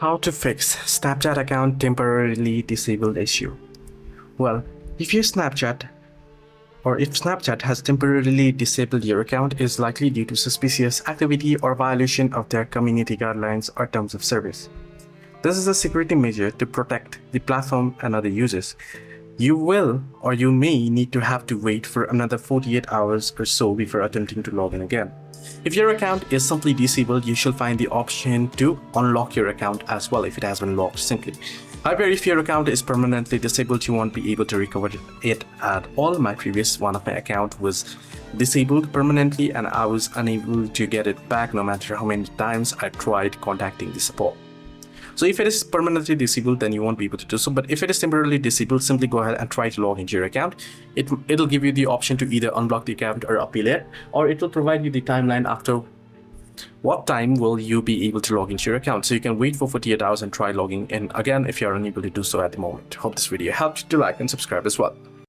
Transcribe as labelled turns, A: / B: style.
A: How to fix Snapchat account temporarily disabled issue? Well, if your Snapchat if Snapchat has temporarily disabled your account, it is likely due to suspicious activity or violation of their community guidelines or terms of service. This is a security measure to protect the platform and other users. You will or you may need to have to wait for another 48 hours or so before attempting to log in again. If your account is simply disabled, you shall find the option to unlock your account as well if it has been locked simply. However, if your account is permanently disabled, you won't be able to recover it at all. My previous one of my account was disabled permanently and I was unable to get it back no matter how many times I tried contacting the support. So if it is permanently disabled, then you won't be able to do so. But if it is temporarily disabled, simply go ahead and try to log into your account. It'll give you the option to either unblock the account or appeal it, or it will provide you the timeline after what time will you be able to log into your account. So you can wait for 48 hours and try logging in again if you're unable to do so at the moment. Hope this video helped. Do like and subscribe as well.